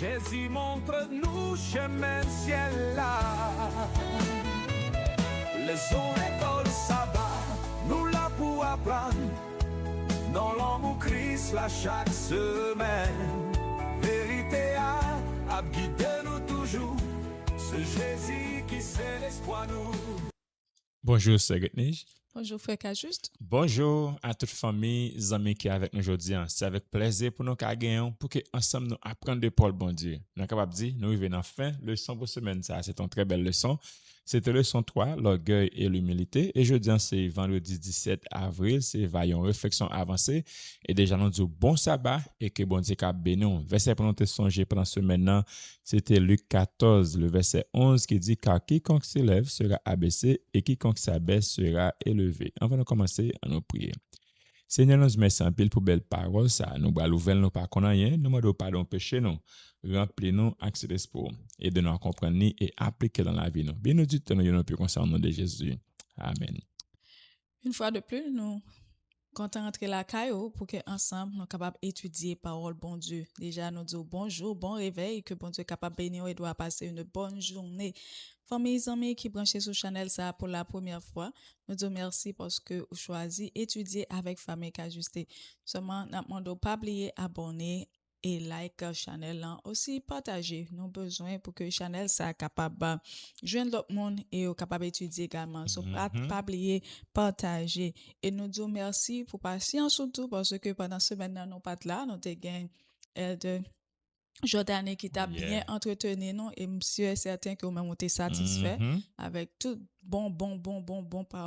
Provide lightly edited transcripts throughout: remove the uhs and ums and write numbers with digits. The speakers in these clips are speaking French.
Jésus montre-nous chemin ciel là. Les écoles sabbat, nous là pour apprendre. Dans l'amour Christ là chaque semaine. Vérité a guidé nous toujours. C'est Jésus qui c'est l'espoir nous. Bonjour, c'est Getnij. Bonjour, frère Cajuste. Bonjour à toute famille, amis qui sont avec nous aujourd'hui. C'est avec plaisir pour nous gagner pour que ensemble nous apprendre de Paul bon Dieu. Nous sommes capables de dire, nous arrivons en fin leçon pour semaine. Ça, c'est une très belle leçon. C'était leçon 3, l'orgueil et l'humilité. Et jeudi, c'est vendredi 17 avril, c'est vaillant réflexion avancée. Et déjà, nous disons bon sabbat et que bon Dieu a béni. Verset pour nous te songer pendant ce maintenant, c'était Luc 14, le verset 11 qui dit, car quiconque s'élève sera abaissé et quiconque s'abaisse sera élevé. Avant de commencer, à nous prier. Seigneur, nous merci en pile pour belle parole, ça nous va l'ouvrir nous pas qu'on rien, nous demandons pardon péché nous, remplis-nous accès d'espoir et de nous comprendre et appliquer dans la vie nous. Bien nous dit nous plus concernant de Jésus. Amen. Une fois de plus, nous comptons rentrer la caillou pour que ensemble nous soyons capables d'étudier parole bon Dieu. Déjà nous disons bonjour, bon réveil, que bon Dieu est capable de bénir et doit passer une bonne journée. Famille amis qui branchent sur Channel ça pour la première fois, nous disons merci parce que vous choisissez étudier avec famille Cajuste. Seulement nous demandons pas oublier abonner et like channel aussi partager nos besoins pour que channel ça capable joindre l'autre monde et capable d'étudier également. So pas oublier partager et nous disons merci pour patience surtout parce que pendant semaine nous pas là, nous te gain de Jordan qui t'a bien entretenu nous et monsieur est certain que vous-même êtes satisfait avec tout bon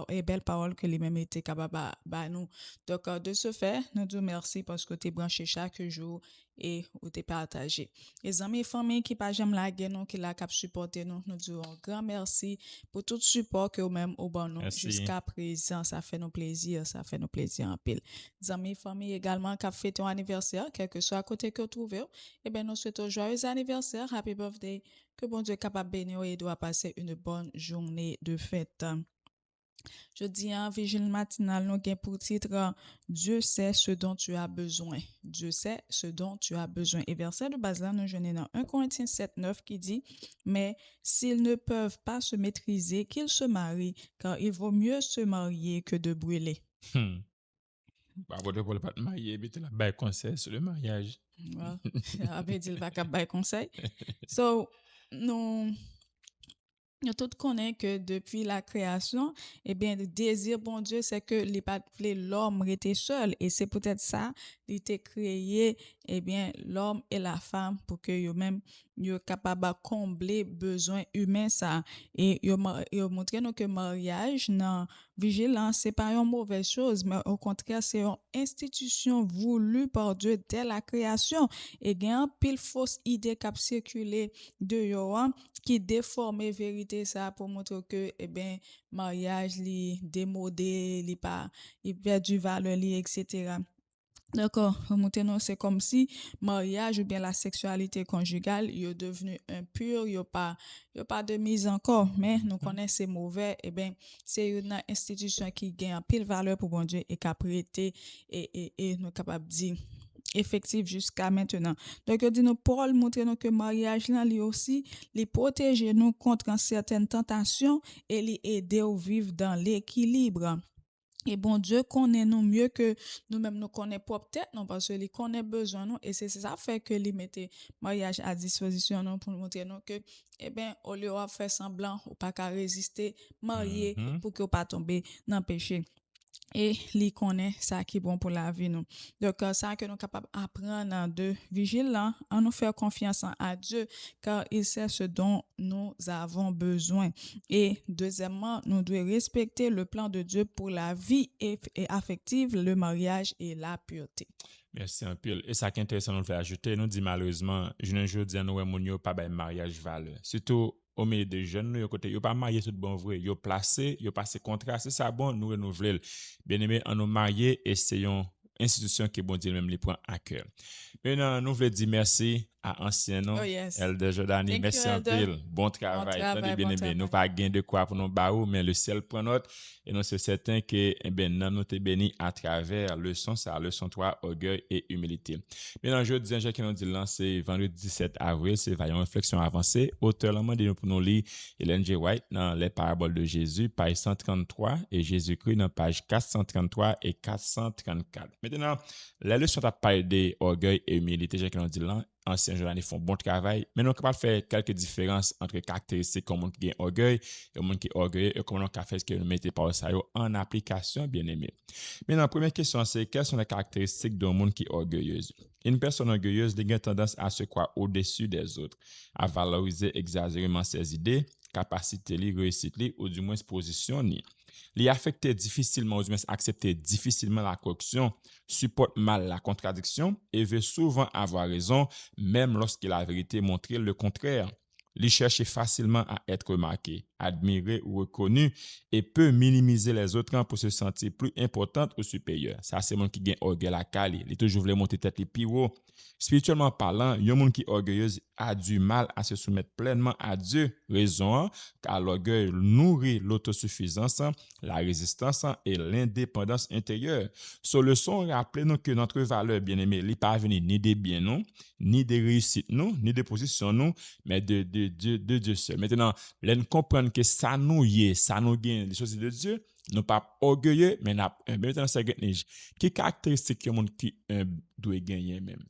et belle parole que lui-même était capable de nous. Donc de ce fait, nous disons merci parce que tu es branché chaque jour et ou t'es partagé. Les amis famille qui pas jamais la nous qui la cap supporter nous disons un grand merci pour tout support que vous-même au bon nous jusqu'à présent, ça fait nous plaisir en pile. Les amis famille également qui a fait ton anniversaire quel que soit à côté que vous trouvez, et ben nous souhaitons joyeux anniversaire, happy birthday, que bon Dieu est capable de bénir et doit passer une bonne journée de fête. Je dis en vigile matinal, nous avons pour titre Dieu sait ce dont tu as besoin. Dieu sait ce dont tu as besoin. Et verset de base là, nous venons dans 1 Corinthiens 7, 9 qui dit, mais s'ils ne peuvent pas se maîtriser, qu'ils se marient, car il vaut mieux se marier que de brûler. Bah, vous ne pas te marier, mais tu as un conseil sur le mariage. Well, avait dit le va pas conseil. So, nous tous connaissons que depuis la création, eh bien, le désir, bon Dieu, c'est que l'homme était seul. Et c'est peut-être ça, il était créé, eh bien, l'homme et la femme pour que eux-mêmes, soient capables de combler besoins humains, ça. Et ils montré nous que mariage, non, vigilance, c'est pas une mauvaise chose, mais au contraire, c'est une institution voulue par Dieu dès la création. Et il y a un pile fausse idée qui a circulé de Yohan, qui déforme vérité ça pour montrer que eh ben mariage li démodé li pas il perd du valeur li etc. D'accord, maintenant c'est comme si mariage ou bien la sexualité conjugale est devenu impur, il y a pas de mise encore, mais nous connaissons c'est mauvais, et ben c'est une institution qui gagne pile valeur pour bon Dieu et qui a prêté et nous capable dire effectif jusqu'à maintenant. Donc, dit nous Paul montre nous que mariage là lui aussi, les protéger nous contre certaines tentations et les aider à vivre dans l'équilibre. Et bon Dieu connaît nous mieux que nous-mêmes nous connaît propre tête non parce que il connaît besoin nous et c'est ça fait que il mettait mariage à disposition nous pour montrer nous que eh ben au lieu de faire semblant ou pas qu'à résister marié pour que pas tomber dans le péché. Et li connaît ça qui est bon pour la vie nous. Donc ça que nous capable apprendre de vigilant en nous faire confiance à Dieu car il sait ce dont nous avons besoin. Et deuxièmement, nous devons respecter le plan de Dieu pour la vie et affective, le mariage et la pureté. Merci un peu. Et ça qui est intéressant, nous le fait ajouter, nous dit malheureusement, je ne dis à nous, nous pas de mariage valeur. Surtout au milieu des jeunes, nous, côté, ils pas marié tout bon vrai, ils placé, ils passé contrat, c'est ça bon, nous renouveler. Bien aimé, en nous marier, essayons institution qui bon Dieu même les prend à cœur. Maintenant, nous voulons dire merci à ancien nom, Oh, yes. Elder Jordani, Thank you, merci en Elder. pile. Bon travail. Attendez, bien Bon aimé. Nous travail. pas gain de quoi pour nous baou, mais le ciel prend note. Et nous c'est certain que, eh ben, nous t'es béni à travers leçon, ça, leçon 3, orgueil et humilité. Maintenant, je dis, qui nous dit là, c'est vendredi 17 avril, c'est Vaillant Réflexion avancée. Auteur, là, nous pour nous lire Ellen G. White dans les paraboles de Jésus, page 133, et Jésus-Christ dans page 433 et 434. Maintenant, la leçon t'a parlé de orgueil et humilité, j'ai dit là, anciens journalistes font bon travail, mais nous sommes capables de faire quelques différences entre caractéristiques comme qui a orgueil et monde qui est orgueilleux et comment on a fait ce que nous mettons par ça en application, bien aimé. Maintenant, la première question, c'est quelles sont les caractéristiques d'un monde qui est orgueilleuse? Une personne orgueilleuse a tendance à se croire au-dessus des autres, à valoriser exagérément ses idées, capacités, réussite, ou du moins position. Les affecter difficilement, ou du moins accepter difficilement la correction, supporte mal la contradiction et veut souvent avoir raison, même lorsque la vérité montre le contraire. Il cherche facilement à être remarqué, admiré ou reconnu et peut minimiser les autres pour se sentir plus important ou supérieur. Ça, c'est mon qui gagne orgueil la cali. Il toujours voulu monter tête les plus haut. Spirituellement parlant, un monde qui est orgueilleuse a du mal à se soumettre pleinement à Dieu. Raison, car l'orgueil nourrit l'autosuffisance, la résistance et l'indépendance intérieure. Sur leçon, rappelez-nous que notre valeur, bien-aimé, n'est pas venue ni des biens, non, ni des réussites, non, ni des positions, non, mais de Dieu seul. Maintenant, nous comprenons que ça nous y est, ça nous gagne les choses de Dieu. Nous pas orgueilleux, mais maintenant, c'est quelle caractéristique que monde qui doit gagner même?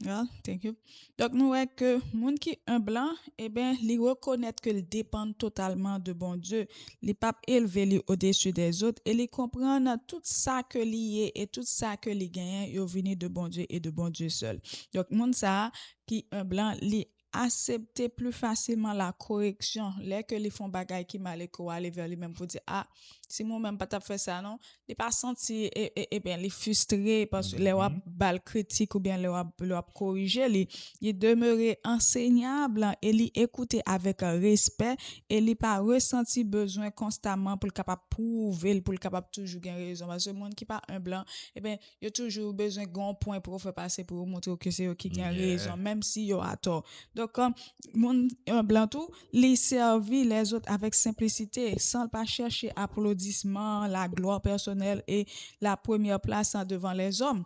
Well, thank you. Donc, nous voyons que moun qui un blanc, eh bien, il reconnaît qu'il dépend totalement de bon Dieu. Il pas élevé au-dessus des autres et il comprend tout ça que lié et tout ça que il gagne, il venu de bon Dieu et de bon Dieu seul. Donc, moun ça qui un blanc, il accepter plus facilement la correction. Les que les font bagay qui mal ko aller vers lui-même pour dire ah si moi même pas t'a fait ça non, il pas senti et bien les frustré parce que les wap bal critique ou bien les wap corriger il demeurer enseignable et li écouter avec respect et li pas ressenti besoin constamment pour capable prouver pour capable toujours gagner raison parce que monde qui pas un blanc et bien il a toujours besoin gon point pour faire passer pour montrer que c'est eux qui gagne raison même si yo a tort. Donc, comme mon blanc tout, les servir les autres avec simplicité, sans pas chercher applaudissements, la gloire personnelle et la première place devant les hommes.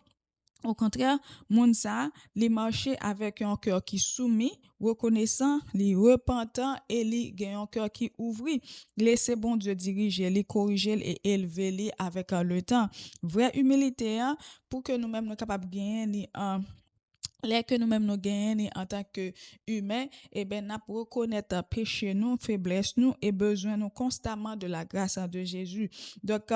Au contraire, moun ça, les marcher avec un cœur qui soumis, reconnaissant, les repentant et les gagnant un cœur qui ouvrit. Laissez bon Dieu diriger, les corriger et élever les avec le temps. Vraie humilité, hein, pour que nous-mêmes nous capables de gagner les que nous-mêmes nous gagnons en tant que humains, eh ben, n'a pour reconnaître péché nous, faiblesse nous et besoin nous constamment de la grâce de Jésus. Donc,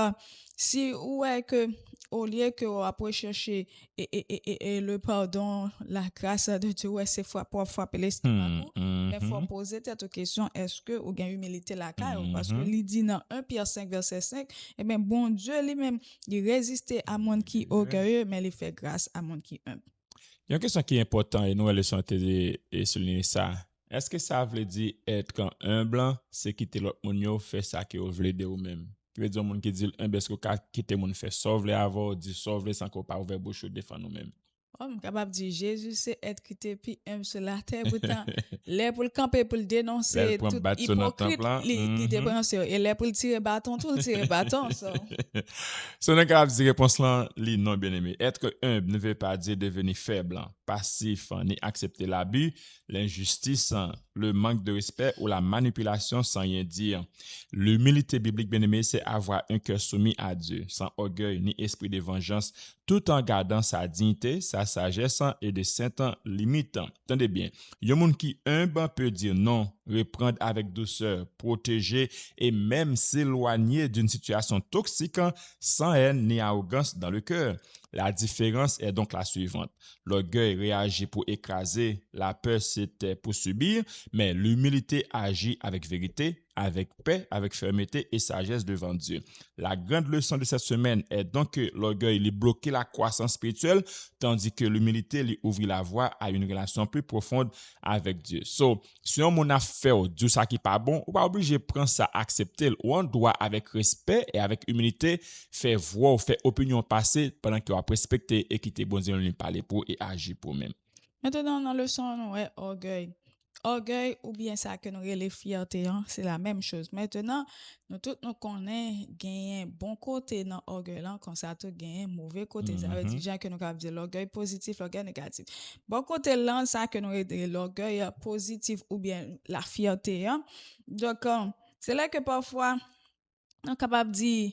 si ouais que au lieu que on après chercher et le pardon, la grâce de Dieu, ouais, c'est pour frapper l'estomac, mais faut poser cette question, est-ce que ou gain humilité la caille parce que il dit dans 1 Pierre 5 verset 5, eh ben bon Dieu lui-même, il résistait à monde qui orgueilleux, mais il fait grâce à monde qui humble. Il y a une question qui est importante et nous, elle est souligner ça. Est-ce que ça veut dire être humble, c'est quitter l'autre monde, faire ça que vous voulez de vous-même? Qui veut dire, monde qui dit humble, est-ce que quitter monde fait sauve les avant, dit sauve les sans qu'on pas ouvert bouche défendre nous-mêmes? On est capable de dire Jésus c'est être quitté puis aime sur la terre pourtant les pour le camper pour le dénoncer tout hypocrite il dépense et les pour le tirer bâton tout le tirer bâton ça. So on est capable de dire réponse là li non bien aimé. Être humble ne veut pas dire devenir faible, passif, ni accepter l'abus, l'injustice, le manque de respect ou la manipulation sans rien dire. L'humilité biblique bien aimé c'est avoir un cœur soumis à Dieu, sans orgueil ni esprit de vengeance, tout en gardant sa dignité, sa sagesse et de certaines limites. Attendez bien, il y a un monde qui humble peut dire non, reprendre avec douceur, protéger et même s'éloigner d'une situation toxique sans haine ni arrogance dans le cœur. La différence est donc la suivante. L'orgueil réagit pour écraser, la peur c'était pour subir, mais l'humilité agit avec vérité, avec paix, avec fermeté et sagesse devant Dieu. La grande leçon de cette semaine est donc que l'orgueil lui bloque la croissance spirituelle, tandis que l'humilité lui ouvre la voie à une relation plus profonde avec Dieu. So, si on a fait Dieu ça qui pas bon, on pas obligé de prendre ça, accepter, ou on doit avec respect et avec humilité faire voix ou faire opinion passer pendant qu'on va respecter et quitter bon Dieu lui parler pour et agir pour même. Maintenant, dans le son, ouais, orgueil. Orgueil ou bien ça que nous les fierté, hein, c'est la même chose. Maintenant, nous tous nous connaissons gagner bon côté dans orgueil là, quand ça te gagne mauvais côté. Ça veut dire que nous avons dit l'orgueil positif, l'orgueil négatif. Bon côté là, ça que nous l'orgueil positif ou bien la fierté. Hein. Donc, c'est là que parfois, on est capable de dire,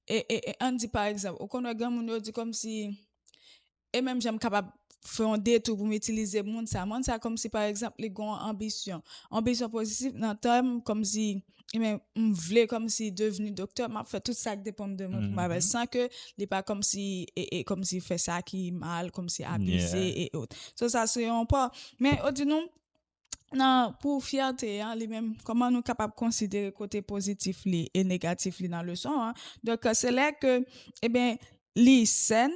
et on dit par exemple, au qu'on a dit comme si, et même j'aime capable faire un détour pour m'utiliser monde ça comme si par exemple les grands ambition positive dans terme comme si mais voulais comme si devenu docteur m'a fait tout ça qui dépend de moi pour ma sans que les pas comme si et comme si fait ça qui mal comme si abaissé et autres ça c'est un pas mais au dit non non, pour fierté, hein, les mêmes, comment nous capables de considérer côté positif li, et négatif li dans le son. Hein. Donc, c'est là que, eh bien, les scènes,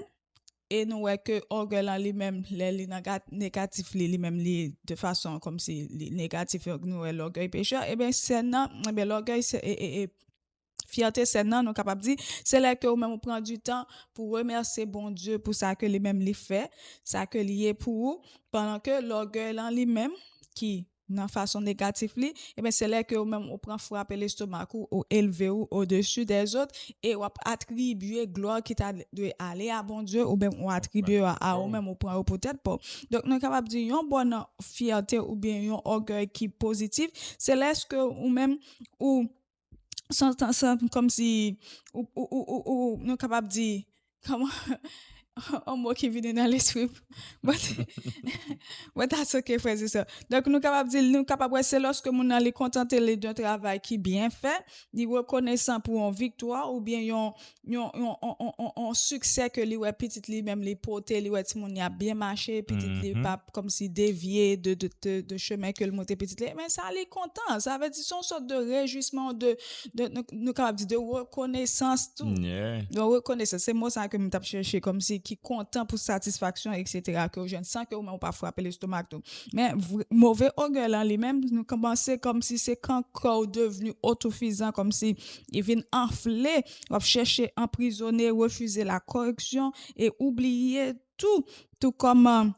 et nous voyons que orgueil en lui-même les négatifs lui-même de façon comme si les négatifs nous voyons l'orgueil pécheur et bien c'est non eh bien l'orgueil c'est et fierté c'est non nous capable dire c'est là que nous même on prend du temps pour remercier bon Dieu pour ça que lui-même lui fait ça que lié pour pendant que l'orgueil en lui-même qui dans façon négative li et ben c'est là que même on prend frapper l'estomac ou élever ou au-dessus des autres et on attribuer gloire qui t'a de aller à bon Dieu ou bien on attribuer à ou même on prend peut-être pas donc nous capable dire une bonne fierté ou bien un orgueil qui positif c'est là ce que ou même ou sans comme si ou nous capable dire comment un mot qui vient dans l'esprit. But that's okay, frère, c'est ça. Donc, nous capables de dire, nous capables, c'est lorsque nous allons contenter les d'un travail qui bien fait, dit reconnaissant pour une victoire ou bien un succès que les petite li même les porter les ti moun y a bien marché petite li pas comme si dévié de chemin que le monter petite li mais ça les content ça veut dire son sorte de réjouissement de nous capable dire de reconnaissance tout de reconnaissance c'est moi ça que me tape chercher comme si qui content pour satisfaction etc. que je ne sens que on pas frapper l'estomac tout mais mauvais orgueil en lui-même nous commencer comme si c'est quand corps devenu autosuffisant comme si il vient enfler va chercher emprisonner refuser la correction et oublier tout comme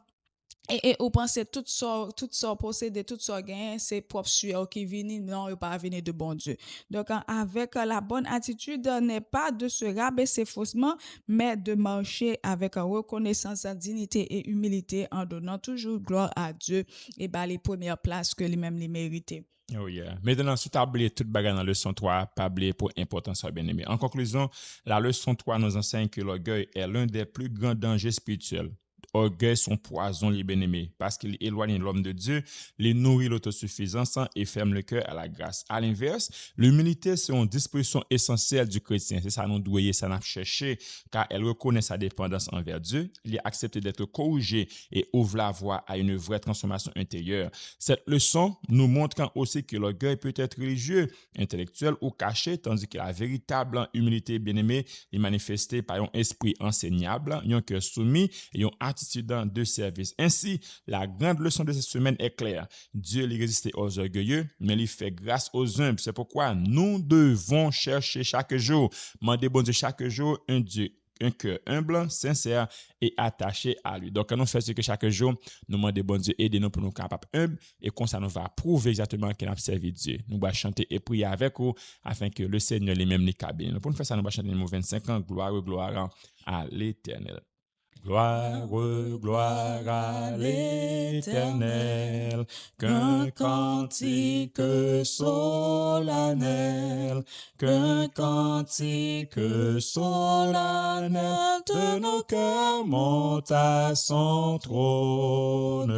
et vous pensez tout ça posséder tout ça gagner c'est propre sueur qui vient non il pas venir de bon Dieu donc avec la bonne attitude n'est pas de se rabaisser faussement mais de marcher avec reconnaissance dignité et humilité en donnant toujours gloire à Dieu et les premières places que lui-même les méritait. Oh yeah. Maintenant, si tu as oublié toute bagarre dans la leçon 3, pas oublier pour importance, bien aimé. En conclusion, la leçon 3 nous enseigne que l'orgueil est l'un des plus grands dangers spirituels. Orgueil son poison, les bien-aimés, parce qu'il éloigne l'homme de Dieu, les nourrit l'autosuffisance et ferme le cœur à la grâce. À l'inverse, l'humilité, c'est une disposition essentielle du chrétien. C'est ça, nous doyer, ça n'a cherché, car elle reconnaît sa dépendance envers Dieu, il a accepté d'être corrigé et ouvre la voie à une vraie transformation intérieure. Cette leçon nous montre aussi que l'orgueil peut être religieux, intellectuel ou caché, tandis que la véritable humilité, bien-aimée, est manifestée par un esprit enseignable, un cœur soumis et un attitude de service. Ainsi, la grande leçon de cette semaine est claire. Dieu lui résiste aux orgueilleux, mais il fait grâce aux humbles. C'est pourquoi nous devons chercher chaque jour, demander bon Dieu chaque jour un cœur humble, sincère et attaché à lui. Donc, quand nous faisons ce que chaque jour, nous demandons bon Dieu, aidez-nous pour nous capables humbles et comme ça nous va prouver exactement qu'il a servi Dieu. Nous allons chanter et prier avec vous afin que le Seigneur lui-même nous cabine. Pour nous faire ça, nous allons chanter le mot 25 ans, gloire à l'Éternel. Gloire, gloire à l'Éternel, qu'un cantique solennel, qu'un cantique solennel de nos cœurs monte à son trône.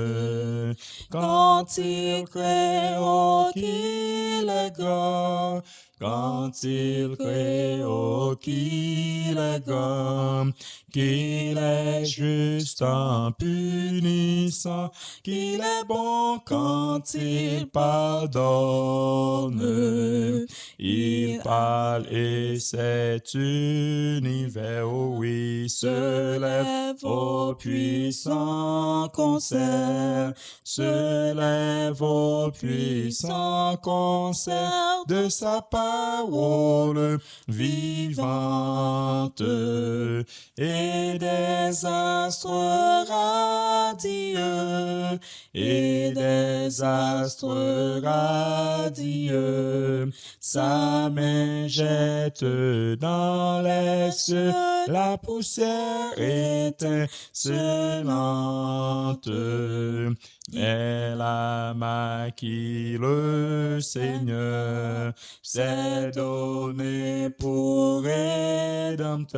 Quand il crée, oh, qu'il est grand, quand il crée, oh, qu'il est grand, qu'il est juste en punissant, qu'il est bon quand il pardonne. Il parle et cet univers, oh oui, se lève au puissant concert, se lève au puissant concert de sa part. paroles vivantes et des astres radieux et des astres radieux. Sa main jette dans les cieux la poussière étincelante. Mais la main qui le Seigneur s'est donné pour rédempteur,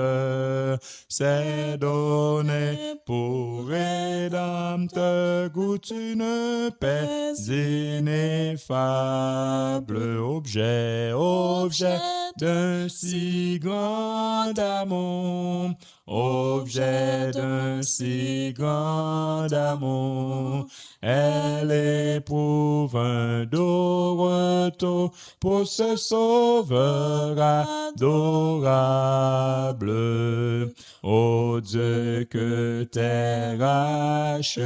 s'est donné pour rédempteur, goûte une paix ineffable, objet d'un si grand amour, objet d'un si grand amour. Elle éprouve un doux retour pour ce sauveur adorable. Ô Dieu que t'es racheté,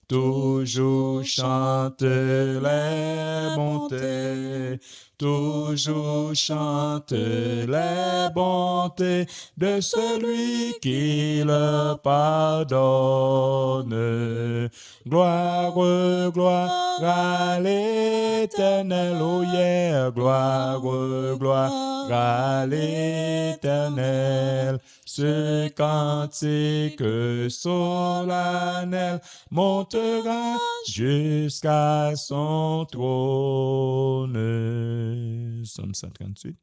toujours chante les bontés, toujours chante les bontés de celui qui le pardonne. Gloire, gloire à l'Éternel, oh yeah, gloire, gloire à l'Éternel. Ce cantique solennel montera jusqu'à son trône. Psaume 138.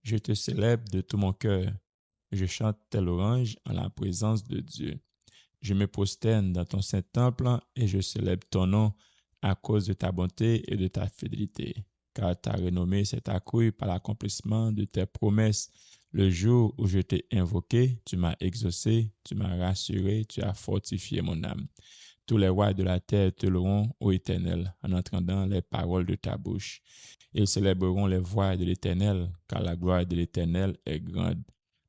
Je te célèbre de tout mon cœur. Je chante tes louanges en la présence de Dieu. Je me prosterne dans ton saint temple et je célèbre ton nom à cause de ta bonté et de ta fidélité. Car ta renommée s'est accrue par l'accomplissement de tes promesses. Le jour où je t'ai invoqué, tu m'as exaucé, tu m'as rassuré, tu as fortifié mon âme. Tous les rois de la terre te loueront, ô Éternel, en entendant les paroles de ta bouche. Ils célébreront les voies de l'Éternel, car la gloire de l'Éternel est grande.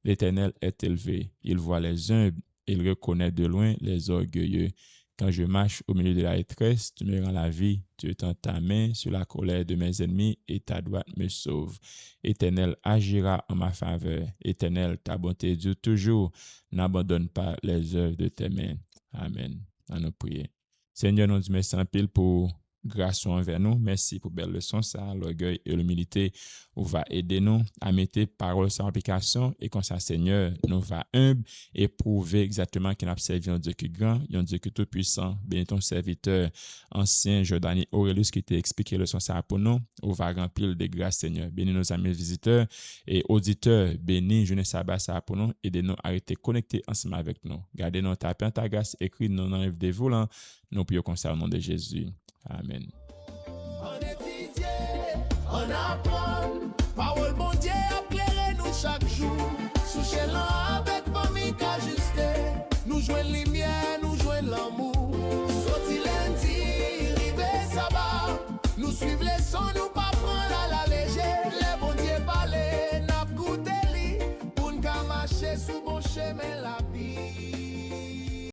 L'Éternel est élevé, il voit les humbles, il reconnaît de loin les orgueilleux. Quand je marche au milieu de la détresse, tu me rends la vie, tu étends ta main sur la colère de mes ennemis et ta droite me sauve. Éternel agira en ma faveur. Éternel, ta bonté dure toujours. N'abandonne pas les œuvres de tes mains. Amen. À nous prier. Seigneur, nous disons merci en pile pour grâce envers nous. Merci pour belle leçon, ça, l'orgueil et l'humilité. Vous va aider nous à mettre paroles sans application et comme ça, Seigneur, nous va humble et prouver exactement qu'il a servi un Dieu qui est grand, un Dieu qui est tout puissant. Bénis ton serviteur ancien Jordani Aurelius qui t'a expliqué le leçon ça pour nous. Vous va remplir de grâce, Seigneur. Bénis nos amis visiteurs et auditeurs. Bénis journée sabbat ça pour nous. Aidez-nous à rester connectés ensemble avec nous. Gardez-nous ta paix, ta grâce, écrit nous dans de vous là. Nous prions comme ça au nom de Jésus. Amen. On étudie, on apprend, parole bon Dieu éclaire nous chaque jour. Sous chélan avec famille qu'ajusté, nous jouons lumière, nous jouons l'amour. Sorti lundi, rivé sabbat, nous suivons les sons, nous pas prendre à la légère. Les bon Dieu parler, n'a goûté li, pour nous marcher sous bon chemin la vie.